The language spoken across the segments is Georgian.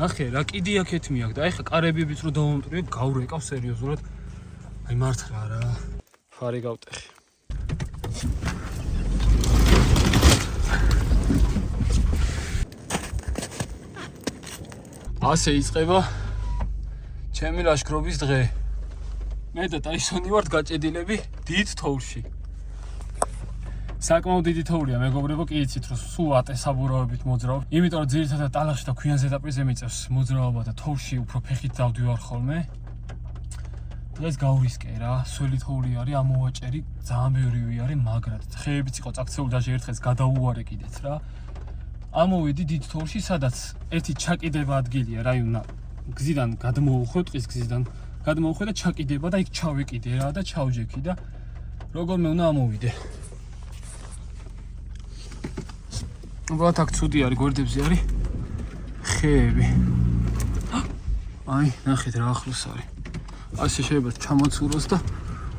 ნახე რა კიდე აქეთ მიაკ და ეხა კარებიც რო დავამტვრიე გავრეკავ სერიოზულად აი მართლა რა ფარი გავტეხი ასე იწყება ჩემი ლაშქრობის დღე მე და ტაისონი ვართ გაჭედილები დიდ თოვლში საკმაოდ დიდი თოვლია მეგობრებო კი იცით რომ სულ ატესაბურავებით მოძრაობ იმიტომ რომ ძირითადად ტალახში და ქვიან ზედაპირზე მიწევს მოძრაობა და თოვლში უფრო ფეხით დავდივარ ხოლმე დღეს გავრისკე რა სველი თოვლი არის ამოვაჭერი ძალიან ბევრი არის მაგრად ხეებიც იყო წაქცეული და ერთხელს გადაუვარე კიდეც რა ამოვედი დიდ თოვლში სადაც ერთი ჩაკიდება ადგილია რაიონა გზიდან გადმოუხვე ტყის გზიდან გადმოუხვე და ჩაკიდება და იქ ჩავეკიდე რა და ჩავჯექი და როგორმე უნდა ამოვიდე აბათ აქ ცუდი არის გვერდებზე არის ხეები აი ნახეთ რა ახლოს არის ასე შეიძლება ჩამოცუროს და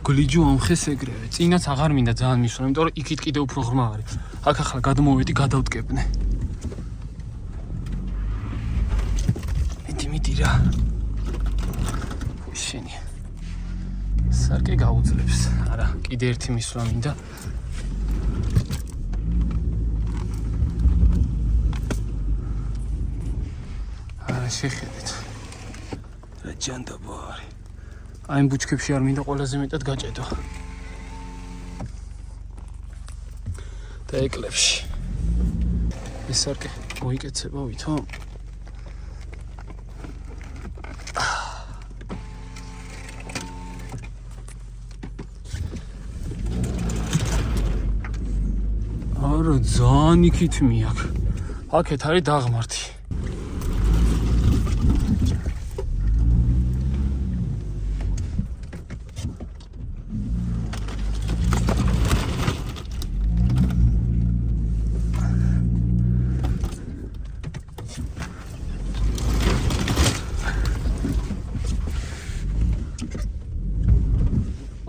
გლიჯო ამ ხეს ეგრევე წინაც აღარ მინდა ძალიან მისვლა იმიტომ რომ იქით კიდე უფრო ღრმა არის აქ ახლა გადმოვედი გადავტკებნე მიდი რა შენი სარკე გაუძლებს არა კიდე ერთი მისვლა მინდა შეხედეთ რა ჯანდაბა არის აი ამ ბუჩქებში არ მინდა ყველაზე მეტად გაჭედო და ეკლებში ეს სარკე მოიკეცება ვითომ არა ძალიან იქით მიაკ აქეთ არის დაღმართი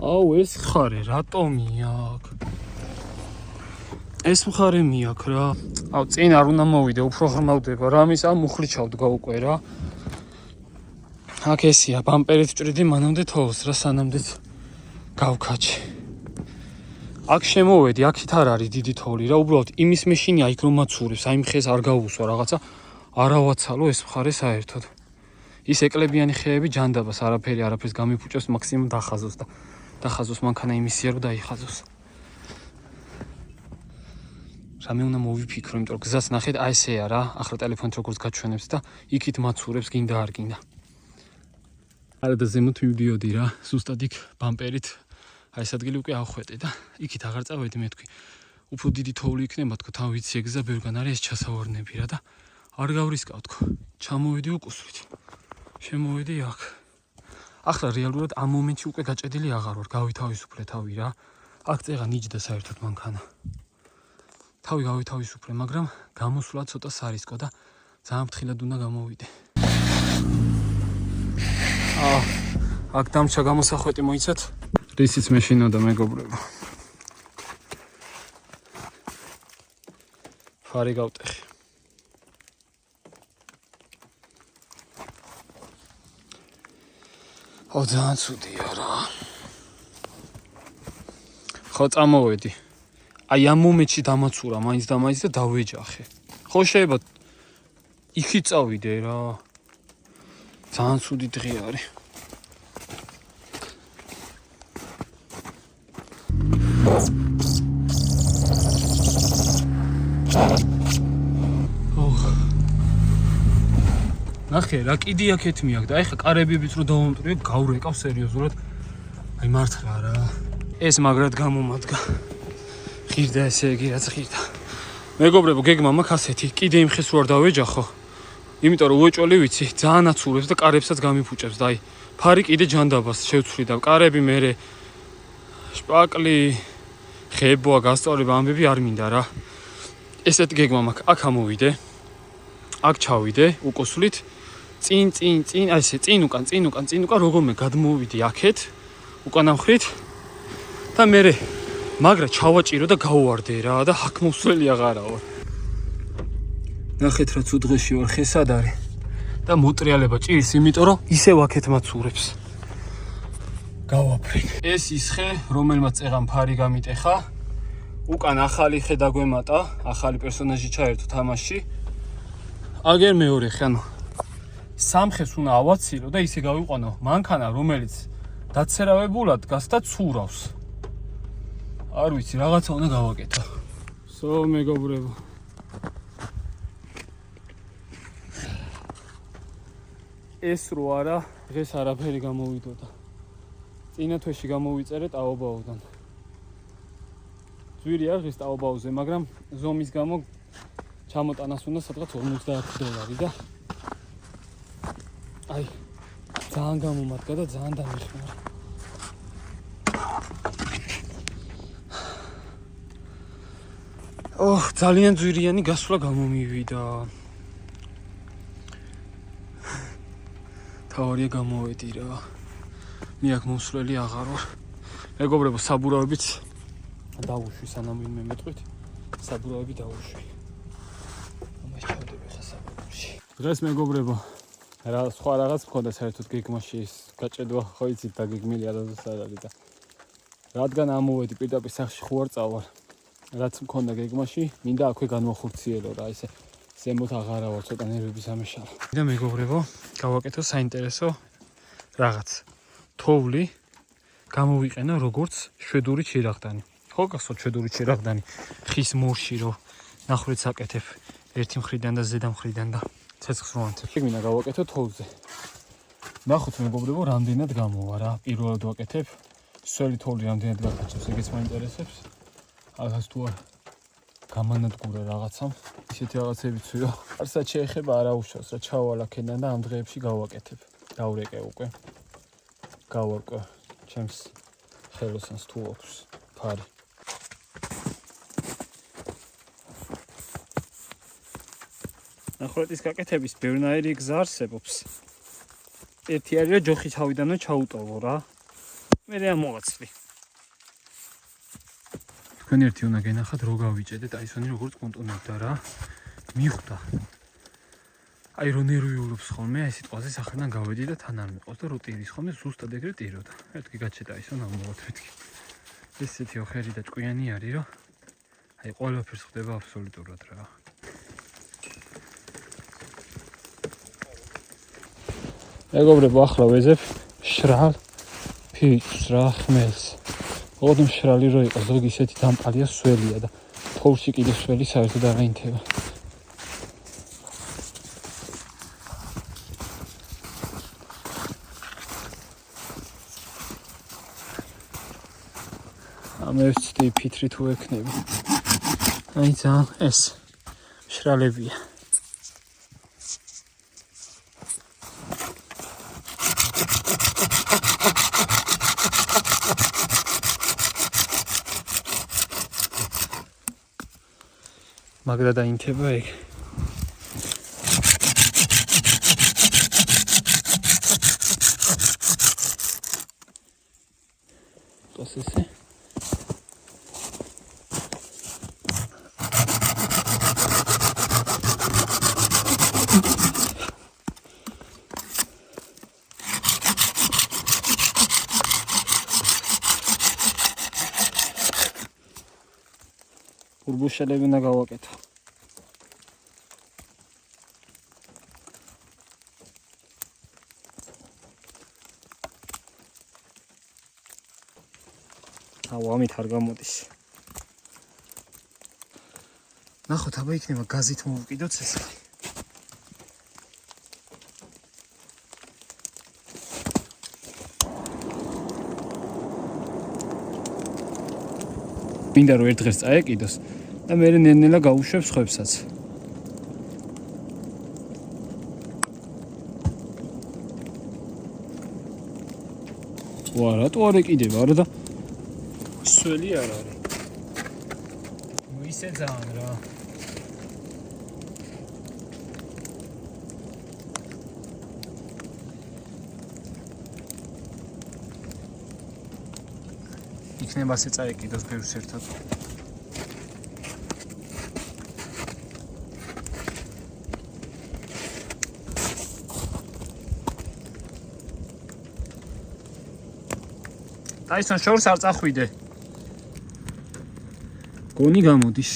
აუ ეს ხარე რატომი აქ ეს მხარე მიაკ რა აუ წინ არ უნდა მოვიდე უფრო ღრმავდება რამის ამ მუხლიჩავ დგა უკვე რა აქ ესია ბამპერით ჭრიდი მანამდე თოვს რა სანამდეც გავქაჩი აქ შემოვედი აქით არ არის დიდი თოვლი რა უბრალოდ იმის მეშინია იქ რომ მაცურებს აი მხეს არ გავუსვა რაღაცა არავაცალო ეს მხარე საერთოდ ის ეკლებიანი ხეები ჯანდაბას არაფერს გამიფუჭებს მაქსიმუმ დახაზოს მანქანა იმისია რომ დაიხაზოს რამე უნდა მოვიფიქრო იმიტომ რომ გზას ნახეთ აი ესეა რა ახლა ტელეფონით როგორც გაჩვენებს და იქით მაცურებს გინდა არ გინდა არა და ზემოთ მივდიოდი რა ზუსტად იქ ბამპერით აი ეს ადგილი უკვე ავხვედე და იქით აღარ წავედი მე თქვი უფრო დიდი თოვლი იქნება თქო თან ვიცი ეგზა ბევრგან არის ეს ჩასავარნები რა და არ გავრისკავ თქო ჩამოვედი უკუსვით შემოვედი აქ ახლა რეალურად ამ მომენტში უკვე გაჭედილი აღარ ვარ გავითავისუფლე თავი რა აქ წეღა ნიჯდა საერთოდ მანქანა თავი გავითავისუფლე მაგრამ გამოსვლა ცოტა სარისკო და ძალიან ფრთხილად უნდა გამოვიდე აქ დამჩა გამოსახვეტი მოიცათ რისიც მეშინოდა მეგობრებო ფარი გავტეხი ძალიან ცუდია რა ხო წამოვედი აი ამ მომენტში დამაცურა მაინც და დავეჯახე ხო შეიძლება იქით წავიდე რა ძალიან ცუდი დღე არის ნახე რა კიდე აქეთ მიაკ და ეხა კარებიც რო დავამტვრიე გავრეკავ სერიოზულად აი მართლა რა ეს მაგრად გამომადგა ღირდა ესე იგი რაც ღირდა მეგობრებო გეგმა მაქვს ასეთი კიდე იმ ხეს რო არ დავეჯახო იმიტომ რომ უეჭველი ვიცი ძალიან აცურებს და კარებსაც გამიფუჭებს და აი ფარი კიდე ჯანდაბას შევცვლი და კარები მერე შპაკლი ხეებოა გასწავლება ამბები არ მინდა რა ესეთ გეგმა მაქვს აქ ამოვიდე აქ ჩავიდე უკოსვლით წინ აი ესე წინ უკან როგორმე გადმოვიდი აქეთ უკანა მხრით და მერე მაგრა ჩავაჭირო და გავუვარდე რა და აქ მოსვლელი აღარა ვარ ნახეთ რა ცუდ დღეში ვარ ხესად არის და მოტრიალება ჭირს, იმიტომ რომ ისევ აქეთ მაცურებს. გავაფრენ. ეს ის ხე, რომელმაც წეღან ფარი გამიტეხა. უკან ახალი ხე დაგვემატა, ახალი პერსონაჟი ჩაერთო თამაშში. აგერ მეორე ხე, ანუ სამ ხეს უნდა ავაცილო და ისე გავიყვანო მანქანა, რომელიც დაცერავებულად დგას და ცურავს. არ ვიცი, რაღაცა უნდა გავაკეთო. მეგობრებო. ეს რო არა, დღეს არაფერი გამოვიდოდა. წინა თვეში გამოვიწერე ტაობაოდან. ძვირია დღეს ტაობაოზე, მაგრამ ზომის გამო ჩამოტანას უნდა სადღაც $50 და აი, ძალიან გამომადგა და ძალიან დამიხმარა. ძალიან ძვირიანი გასვლა გამომივიდა. თავარია გამოვედი რა. მე აქ მოსვლელი აღარ ვარ. მეგობრებო, საბურავებით დავუშვი სანამ ვინმე მეტყვით. საბურავები დავუშვი. ამას ჩავდები ხა საბურავში. დღეს მეგობრებო, რა სხვა რაღაც მქონდა საერთოდ გეგმაში ის გაჭედვა, ხო იცით, დაგეგმილი არასდროს არ არის და რადგან ამოვედი პირდაპირ სახში ხო არ წავალ. რაც მქონდა გეგმაში, მინდა აქვე განვახორციელო რა, ისე ზემოთ აღარა ვარ, ცოტა ნერვები სამეშალა. და მეგობრებო, გავაკეთო საინტერესო რაღაც. თოვლი გამოვიყენო როგორც შვედური ჩირაღდანი. ხო გახსოვთ შვედური ჩირაღდანი? ხის მორში რო ნახრიც აკეთებ ერთი მხრიდან და ზედა მხრიდან და ცეცხლს რო ანთებ. მინდა გავაკეთო თოვლზე. ნახოთ მეგობრებო, რამდენად გამოვა რა. პირველად ვაკეთებ. სველი თოვლი რამდენად გაგაჭირს, ეგეც მაინტერესებს. აღას თუ არ გამანადგურა რაღაცამ, ისეთი რაღაცებიც ვიო. არცად შეეხება არა უშავს რა, ჩავალაქენან და ამ დღეებში გავაკეთებ. დავრეკე უკვე. გავარკვე ჩემს ხელოსანს თუ აქვს ფარი. ნახრეთის გაკეთების ბევრნაირი გზა არსებობს. ერთი არის რომ ჯოხი თავიდანვე ჩაუტოვო რა. მე რა მოვაცლი. თქვენ ერთი უნდა გენახათ რო გავიჭედეთ, აი ესონი როგორც კონტონებდა რა. მიხვდა. აი რო ნერვიულობს ხოლმე, აი სიტყვაზე სახრიდან გავედი და თან არ მეყავს და რო ტირის ხოლმე ზუსტად ეგრე ტიროდა. მეთქი გაჩედა ისო ნამოვად მეთქი. ესეთი ოხერი და ჭკვიანი არის რომ აი ყველაფერს ხდება აბსოლუტურად რა. მეგობრებო, ახლა ვეზებ შრალ ფიჭს რა, ხმელს. ოდნავ შრალი რო იყოს, ზოგი ისეთი დამპალია სველია და თოვლში კიდე სველი საერთოდ არ აინთება. ამებს ცდი ფიტრი თუ ექნები. აი ძალიან ეს შრალებია. მაგრამ დაინთება ეგ. ტოსესე. ბურბუშელები უნდა გავაკეთო. ამით არ გამოდის. ნახოთ, აბა იქნება გაზით მოვუკიდოთ ცეცხლი. მინდა რომ ერთ დღეს წაეკიდოს და მე ნელ-ნელა გავუშვებ სხვებსაც. რატო არ ეკიდება, არა და სველი არ არის. ისე ძალიან რა. იქნება ასე წაეკიდოს ბევრს ერთად. აისთან შორს არ წახვიდე. გონი გამოდის.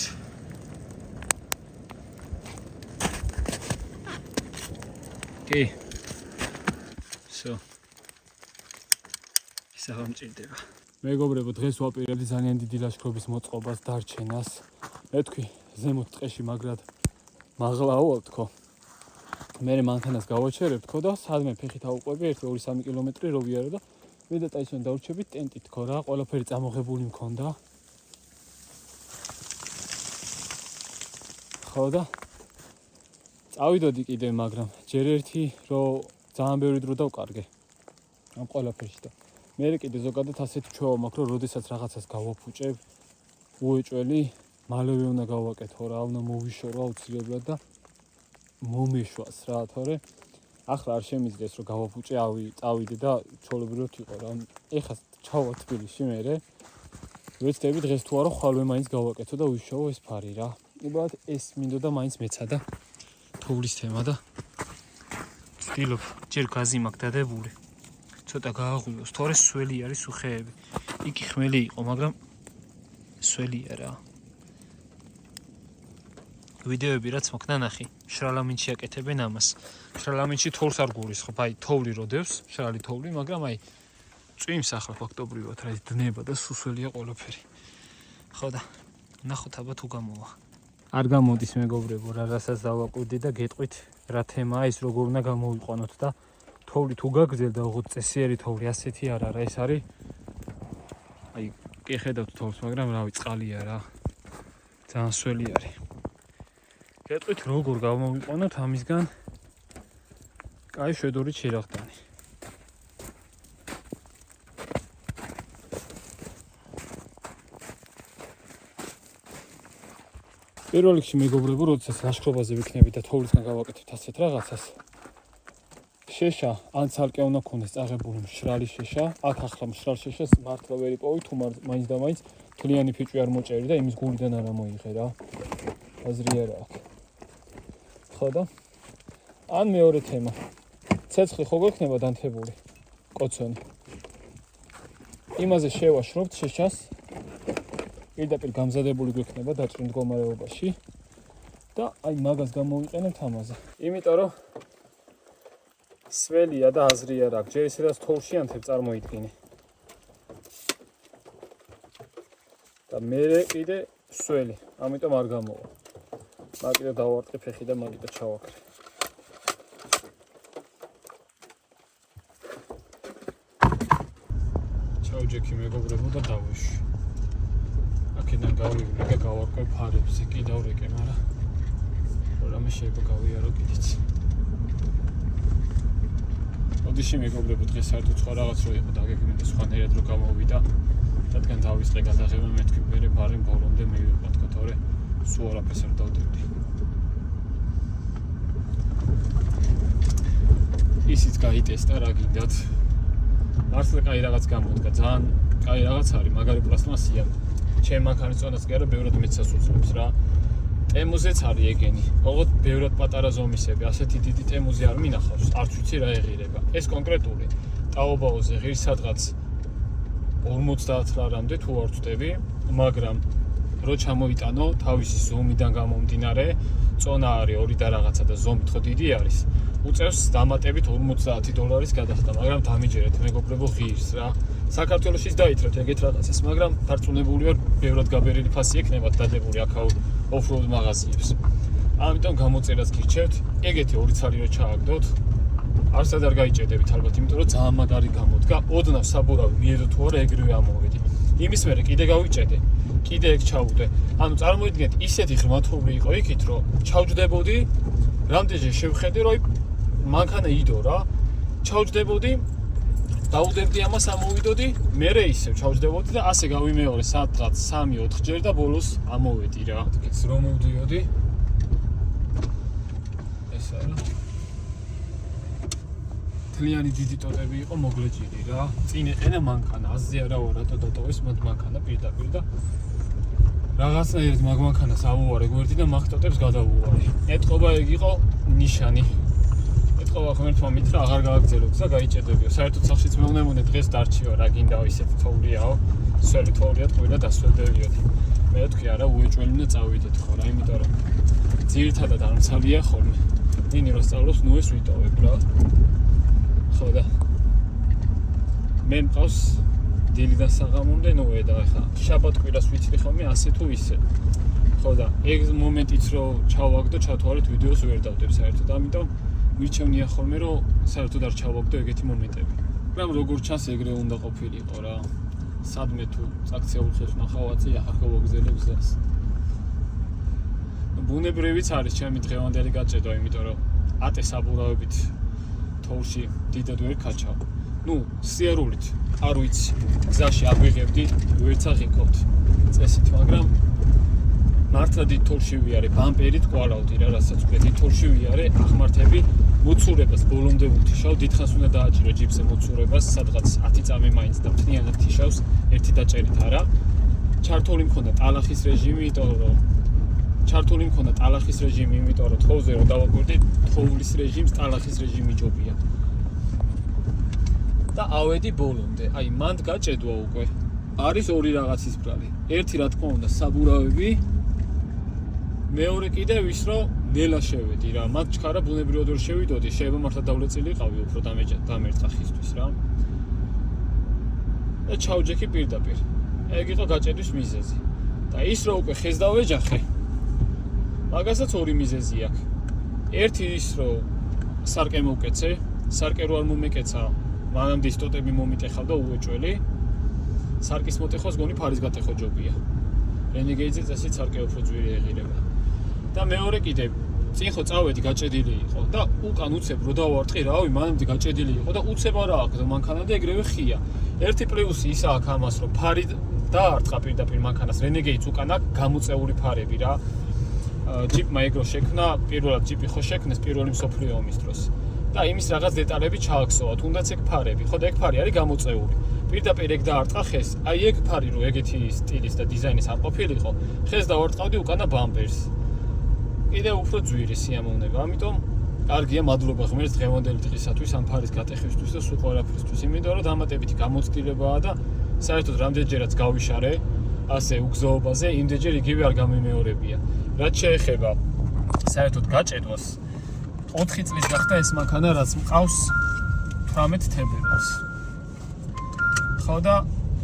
კი. So. ისაა მჭირდება. მეგობრებო, დღეს ვაპირებდი ძალიან დიდი ლაშქრობის მოწყობას დარჩენას. მე თქვი, ზემოთ ტყეში მაგრად მაღლაო თქო. მე მანქანას გავაჩერებ თქო და სადმე ფეხით ავუყვები 1-2-3 კილომეტრი რო ვიარო და მე და ტაისონი დავრჩებით ტენტით თქო რა, ყველაფერი წამოღებული მქონდა. ხო და წავიდოდი კიდე, მაგრამ ჯერ ერთი რო ძალიან ბევრი დრო დავკარგე ამ ყველაფერში და მე კიდე ზოგადად ასეთი ჩვევა მაქვს, რომ როდესაც რაღაცას გავაფუჭებ, უეჭველი, მალევე უნდა გავაკეთო რა, უნდა მოვიშორო აუცილებლად და მომეშვას რა, თორე ახლა არ შემიძლიეს რომ გავაფუჭე, წავიდე და ჩოლებრივად იყო რა. ეხლა ჩავა თბილისში მე. ვეცდები დღეს თუ არა ხვალვე მაინც გავაკეთო და ვიშოვო ეს ფარი რა. უბრალოდ ეს მინდოდა მაინც მეცადა თოვლის თემა და ვცდილობ ჯერ გაზი მაქვს დადებული. ცოტა გააღვიოს, თორე სველი არის უხეები. იქი ხმელი იყო, მაგრამ სველია რა. ვიდეოები რაც მოხდა ნახი, შრალამინში აკეთებენ ამას. შრალამინში თოვლს არ გულისხმობ, აი თოვლი როდევს, შრალი თოვლი, მაგრამ აი წვიმს ახლა ფაქტობრივად რა დნება და სუსველია ყველაფერი. ხო და ნახოთ აბა თუ გამოვა. არ გამოდის მეგობრებო, რასაც დავაკვირდი და გეტყვით რა თემაა ის, როგორ უნდა გამოვიყვანოთ და თოვლი თუ გაგრძელდა, უღოთ წესიერი თოვლი ასეთი არ არა, ეს არის აი კი ხედავთ თოვლს, მაგრამ რავი წყალია რა. ძალიან სველი არის. გეტყვით როგორ გამოვიყვანოთ ამისგან კაი შვედური ჩირაღდანი. პირველ რიგში მეგობრებო, როდესაც ლაშქრობაზე ვიქნებით და თოვლისგან გავაკეთებთ ასეთ რაღაცას, შეშა ან ცალკე უნდა გქონდეს წაღებული მშრალი შეშა. აქ ახლა მშრალ შეშას მართლა ვერ იპოვი, თუ მაინც და მაინც თლიანი ფიჭვი არ მოჭერი და იმის გულიდან არ მოიღე რა. აზრი არა აქვს. ხო და ან მეორე თემა. ცეცხლი ხო გვექნება დანთებული კოცონი. იმაზე შევაშრობთ შეშას. პირდაპირ გამზადებული გვექნება დაჭრილ მდგომარეობაში და აი მაგას გამოვიყენებთ ამაზე. იმიტომ რომ სველია და აზრი არ აქვს. ჯერ ისედაც თოვლში ანთებ წარმოიდგინე. და მე კიდე სველი, ამიტომ არ გამოვა. მაგიტო დავარტყი ფეხი და მაგიტო ჩავაქრე. ჩავჯექი მეგობრებო და დავეშვი. აქედან გავივლი და გავარკვე ფარებს, კი დავრეკე, მაგრამ რამე შეიძლება გავიარო კიდეც. ოდიში მეგობრებო, დღეს საერთოდ სხვა რაღაც რო იყო დაგეგმე და სხვანაირად რო გამოვიდა, რადგან დავისყე გადაღება, მე თქვი მერე ბარემ ბოლომდე მივიღო თქო, თორე სულ არაფერს არ დავდებდი. ისიც გაიტესტა რა გინდათ. მართლა კაი რაღაც გამოდგა, ძალიან კაი რაღაც არის, მაგარი პლასტმასია. ჩემ მანქანის წონას კი არა, ბევრად მეცას უძლებს რა. ტემუზეც არის ეგენი. ოღონდ ბევრად პატარა ზომისები, ასეთი დიდი ტემუზი არ მინახავს, არც ვიცი რა ეღირება. ეს კონკრეტული ტაობაოზე ღირს სადღაც 50 ლარამდე თუ არ ვწდები, მაგრამ რო ჩამოიტანო თავისი ზომიდან გამომდინარე, წონა არის 2 და რაღაცა და ზომით ხო დიდი არის. უწევს დამატებით 50 დოლარის გადახდა, მაგრამ დამიჯერეთ მეგობრებო ღირს რა. საქართველოშიც დაითრეთ ეგეთ რაღაცას, მაგრამ დარწმუნებული ვარ, ბევრად გაბერილი ფასი ექნებათ დადებული აქაურ off-road მაღაზიებს. ამიტომ გამოწერას გირჩევთ, ეგეთი 2 ცალი რო ჩააგდოთ, არსად არ გაიჭედებით ალბათ, იმიტომ რომ ძალიან მაგარი გამოდგა. ოდნავ საბურავი მიედო თუ არა ეგრევე ამოვედი. იმის მერე კიდე გავიჭედე, კიდე ეგ ჩავუდე. ანუ წარმოიდგინეთ, ისეთი ღრმა თოვლი იყო იქით, რომ ჩავჯდებოდი, რამდენჯერ შევხედე, რომ მანქანა იდო რა. ჩავჯდებოდი, დაუდებდი ამას, ამოვიდოდი, მერე ისევ ჩავჯდებოდი და ასე გავიმეორე სადღაც 3-4 ჯერ და ბოლოს ამოვედი რა. კიდეც რომ მოვდიოდი. ეს არა. თლიანი დიდი ტოტები იყო მოგლეჭილი რა. წინ ეყენა მანქანა, აზზე არა რატო დატოვეს მათ მანქანა პირდაპირ და რაღაცნაირად მაგ მანქანას ავუარე გვერდი და მაგ ტოტებს გადავუარე. ეთყობა ეგ იყო ნიშანი. ყოლა ღმერთმა მითხრა აღარ გააგრძელოთ და გაიჭედებიო. საერთოდ სახშიც მეუნემუნე დღეს დარჩიო რა გინდა ისეთი თოვლიაო. სველი თოვლია ტყუილა დასვედევიოთ. მე ვთქვი არა უეჭველი უნდა წავიდეთ ხო რა, იმიტომ რომ ძირითადად ამცალია ხოლმე. ნინი რო სწავლობს, ნუ ეს ვიტოვებ რა. ხო და მე მყავს დილიდან საღამომდე ნუე და ახლა შაბათ-კვირას ვიცრი ხოლმე ასე თუ ისე. ხო და ეგ მომენტიც რო ჩავაგდო, ჩათვალეთ ვიდეოს ვერ დავდებ საერთოდ. ამიტომ მირჩევნია ხოლმე რომ საერთოდ არ ჩავაგდო ეგეთი მომენტები. მაგრამ როგორ ჩანს ეგრე უნდა ყოფილიყო რა. სადმე თუ აქციულ ხეს ნახავაცი ახლა გავაგზელებ გზას. ბუნებრივიც არის ჩემი დღევანდელი გაჭედვა, იმიტომ რომ ატე საბურავებით თოვლში დიდად ვერ ქაჩავ. ნუ სიარულით არ ვიცი, გზაში აგვიღებდი, ვერც აღიქოთ წესით, მაგრამ მართლა დიდ თოვლში ვიარე, ბამპერით ყვალავდი რა, რასაც ვქე, დიდ თოვლში ვიარე, აღმართები მოცურებას ბოლომდე ვუთიშავ, დიდხანს უნდა დააჭირო ჯიპზე მოცურებას, სადღაც 10 წამი მაინც და მთლიანად თიშავს, ერთი დაჭერით არა. ჩართული მქონდა ტალახის რეჟიმი, იმიტომ რომ თოვლზე რომ დავაკვირდი, თოვლის რეჟიმს ტალახის რეჟიმი ჯობია. და ავედი ბოლომდე. აი, მანდ გაჭედვა უკვე. არის ორი რაღაცის ბრალი. ერთი რა თქმა უნდა საბურავები, მეორე კიდევ ის რომ ნელა შევედი რა. მათ ჩქარა ბუნებრივად ვერ შევიდოდი, შეიძლება მართლა დავლეწილიყავი უფრო დამერწყა ხისთვის რა. და ჩავჯექი პირდაპირ. ეგ იყო გაჭედვის მიზეზი. და ის რომ უკვე ხეს დავეჯახე. მაგასაც ორი მიზეზი აქვს. ერთი ის რომ სარკე მოვკეცე, სარკე რო არ მომეკეცა, მანამდე სტოტები მომიტეხავდა უეჭველი. სარკის მოტეხვას გონი ფარის გატეხო ჯობია. რენეგეიძე წესით სარკე უფრო ძვირი ეღირება. და მეორე კიდევ წინ ხო წავედი გაჭედილი იყო და უკან უცებ რო დავარტყი რავი, მანამდე გაჭედილი იყო და უცებ არა აქვს მანქანამდე ეგრევე ხია. ერთი პლუსი ის აქვს ამას რომ ფარი დაარტყა პირდაპირ მანქანას, რენეგეიდს უკან აქვს გამოწეული ფარები რა. ჯიპმა ეგრო შექმნა, პირველად ჯიპი ხო შექმნეს პირველი მსოფლიო ომის დროს. და იმის რაღაც დეტალები ჩააქსოვა, თუნდაც ეგ ფარები. ხო და ეგ ფარი არის გამოწეული. პირდაპირ ეგ დაარტყა ხეს. აი ეგ ფარი რო ეგეთი სტილის და დიზაინის არ ყოფილიყო, ხეს დავარტყავდი უკანა ბამპერს. კიდევ უფრო ძვირი სიამოვნება. ამიტომ კარგია, მადლობა ღმერთს დღევანდელი დღისათვის ამ ფარის გატეხისთვის და სულ ყველაფრისთვის. იმიტომ რომ დამატებითი გამოცდილებაა და საერთოდ რამდენჯერაც გავიშარე ასე უგზოობაზე, იმდენჯერ იგივე არ გამიმეორებია. რაც შეეხება საერთოდ გაჭედვას, 4 წლის გახდა ეს მანქანა, რაც მყავს 18 თებერვალს. ხო და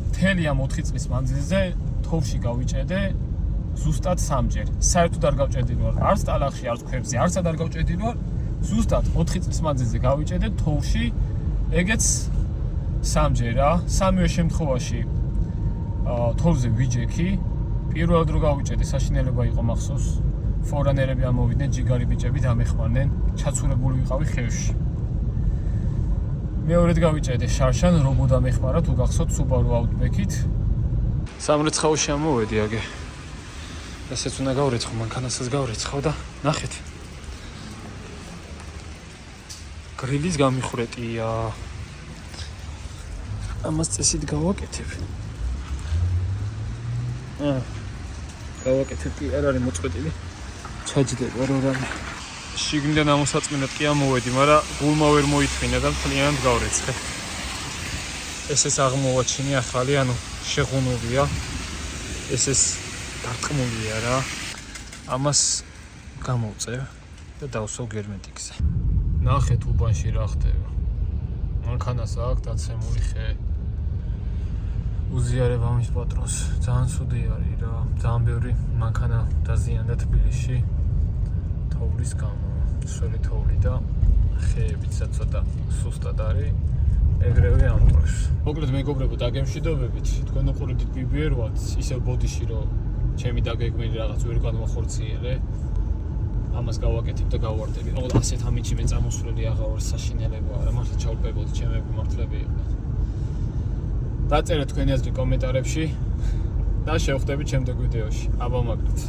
მთელი ამ 4 წლის მანძილზე თოვლში გავიჭედე ზუსტად 3ჯერ. საერთოდ არ გავჭედილი ვარ არც ტალახში, არც ქვებზე, არცად არ გავჭედილი ვარ. ზუსტად 4 წლის მანძილზე გავიჭედე თოვლში, ეგეც 3ჯერ რა. სამივე შემთხვევაში თოვლზე ვიჯექი. პირველად რო გავიჭედე, საშინელება იყო მახსოვს. ფორანერები ამოვიდნენ, ჯიგარი ბიჭები დამეხმარნენ, ჩაცურებული ვიყავი ხევში. მეორედ გავიჭედე შარშან, რობო დამეხმარა, თუ გახსოვთ Subaru Outback-ით. სამრეცხაოში ამოვედი აგე. ესეც უნდა გავრეცხო, მანქანასაც გავრეცხო და ნახეთ. გრილის გამიხვრეტია. ამას წესით გავაკეთებ. გავაკეთებ კი არ არის მოწყვეტილი. ჩაჯდება რო რამე. შიგნიდან ამოსაწმინად კი ამოვედი, მაგრამ გულმა ვერ მოითმინა და მთლიანად გავრეცხე. ეს აღმოვაჩინე ახალი, ანუ შეღუნულია. ეს დარტყმულია რა. ამას გამოვწევ და დავსვავ გერმეტიკზე. ნახეთ უბანში რა ხდება. მანქანას აქვს დაცემული ხე. უზიარება მის პატრონს. ძალიან ცუდი არის რა. ძალიან ბევრი მანქანა დაზიანდა თბილისში. თოვლის გამო. სველი თოვლი და ხეებიც ცოტა სუსტად არის. ეგრევე ამ დროს. მოკლედ მეგობრებო, დაგემშვიდობებით. თქვენ უყურებთ BBR-ს, ისევ ბოდიში რომ ჩემი დაგეგმილი რაღაც ვერ განვახორციელე. ამას გავაკეთებ და გავვარდები. ოღონდ ასეთ ამინჩი მე წამოსვლელი აღარ საშინელებაა რა. მართლა ჩავრბებოდი ჩემები მართლები იყვნენ. დაწერეთ თქვენი აზრი კომენტარებში და შევხვდებით შემდეგ ვიდეოში. აბა მაგდით.